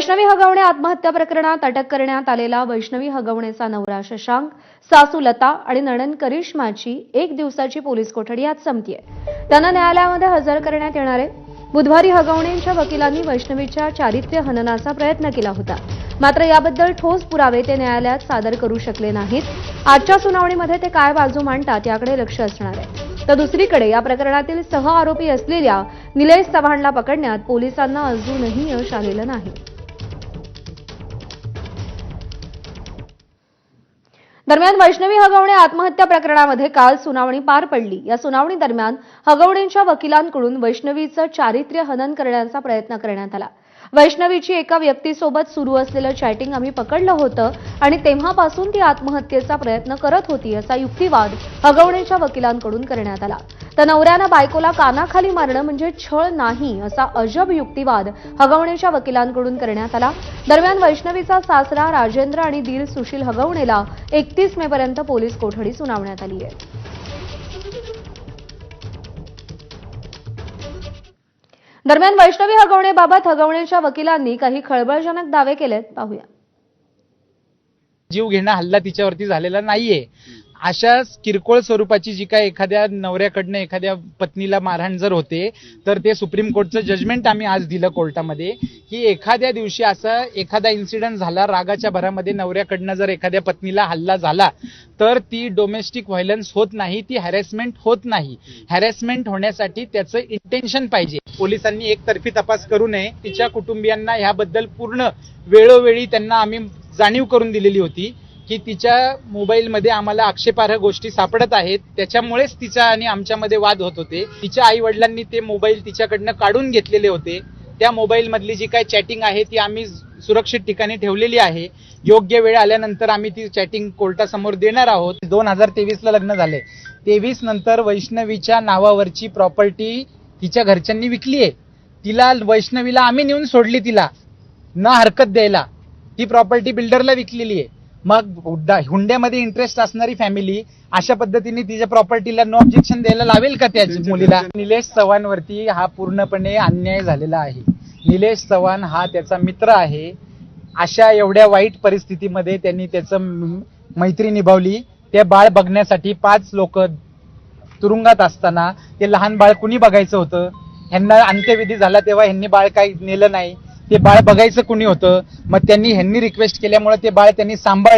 वैष्णवी हगवणे आत्महत्या प्रकरणात अटक करण्यात आलेला वैष्णवी हगवणेचा नवरा शशांक, सासू लता आणि नणंद करिश्माची 1 दिवसाची पोलीस कोठडी आज संपतीये. त्यांना न्यायालयामध्ये हजर करण्यात येणार आहे. बुधवारी हगवणेंच्या वकिलांनी वैष्णवीच्या चारित्र्य हननाचा प्रयत्न केला होता. मात्र याबद्दल ठोस पुरावे ते न्यायालयात सादर करू शकले नाहीत. आजच्या सुनावणीमध्ये ते काय बाजू मांडतात याकडे लक्ष असणार आहे. तर दुसरीकडे या प्रकरणातील सह आरोपी असलेल्या निलेश चव्हाणला पकडण्यात पोलिसांना अजूनही यश आलेलं नाही. दरम्यान वैष्णवी हगवणे आत्महत्या प्रकरणामध्ये काल सुनावणी पार पडली. या सुनावणी दरम्यान हगवणेंच्या वकिलांकडून वैष्णवीचं चारित्र्य हनन करण्याचा प्रयत्न करण्यात आला. वैष्णवीची एका व्यक्तीसोबत सुरू असलेलं चॅटिंग आम्ही पकडलं होतं आणि तेव्हापासून ती आत्महत्येचा प्रयत्न करत होती असा युक्तिवाद हगवणेच्या वकिलांकडून करण्यात आला. तर नवऱ्यानं बायकोला कानाखाली मारणं म्हणजे छळ नाही असा अजब युक्तिवाद हगवणेच्या वकिलांकडून करण्यात आला. दरम्यान वैष्णवीचा सासरा राजेंद्र आणि दीर सुशील हगवणेला 31 मे पर्यंत पोलीस कोठडी सुनावण्यात आली आहे. दरम्यान वैष्णवी हगवणेबाबत हगवणेच्या वकिलांनी काही खळबळजनक दावे केलेत, पाहूया. जीव घेणं हल्ला तिच्यावरती झालेला नाहीये. अशा किरकोळ स्वरूपाची जी काय एखाद्या नवऱ्याकडनं एखाद्या पत्नीला मारहाण जर होते तर ते सुप्रीम कोर्टचं जजमेंट आम्ही आज दिलं कोर्टामध्ये की एखाद्या दिवशी असा एखादा इन्सिडेंट झाला, रागाच्या भरामध्ये नवऱ्याकडनं जर एखाद्या पत्नीला हल्ला झाला तर ती डोमेस्टिक व्हायलन्स होत नाही, ती हॅरेसमेंट होत नाही. हॅरेसमेंट होण्यासाठी त्याचं इंटेन्शन पाहिजे. पोलिसांनी एकतर्फी तपास करू नये. तिच्या कुटुंबियांना ह्याबद्दल पूर्ण वेळोवेळी त्यांना आम्ही जाणीव करून दिलेली होती की तिच्या मोबाईलमध्ये आम्हाला आक्षेपार्ह गोष्टी सापडत आहेत, त्याच्यामुळेच तिचा आणि आमच्यामध्ये वाद होत होते. तिच्या आई वडिलांनी ते मोबाईल तिच्याकडनं काढून घेतलेले होते. त्या मोबाईल मधली जी काय चॅटिंग आहे ती आम्ही सुरक्षित ठिकाणी ठेवलेली आहे. योग्य वेळ आल्यानंतर आम्ही ती चॅटिंग कोर्टासमोर देणार आहोत. 2023 ला लग्न झाले. 23 नंतर वैष्णवीच्या नावावरची प्रॉपर्टी तिच्या घरच्यांनी विकली आहे. तिला वैष्णवीला आम्ही नेऊन सोडली, तिला न हरकत द्यायला. ती प्रॉपर्टी बिल्डरला विकलेली आहे. मग हुंड्यामध्ये इंटरेस्ट असणारी फॅमिली अशा पद्धतीने तिच्या प्रॉपर्टीला नो ऑब्जेक्शन द्यायला लावेल का त्या मुलीला? निलेश चव्हाणवरती हा पूर्णपणे अन्याय झालेला आहे. निलेश चव्हाण हा त्याचा मित्र आहे. अशा एवढ्या वाईट परिस्थितीमध्ये त्यांनी त्याचं मैत्री निभावली. ते बाळ बघण्यासाठी 5 लोक तुरुंगात असताना ते लहान बाळ कुणी बघायचं होतं? ह्यांना अंत्यविधी झाला तेव्हा ह्यांनी बाळ काही नेलं नाही. ते बाळ बघायचं कुणी होतं? मग ह्यांनी रिक्वेस्ट केल्यामुळे ते बाळ त्यांनी सांभाळ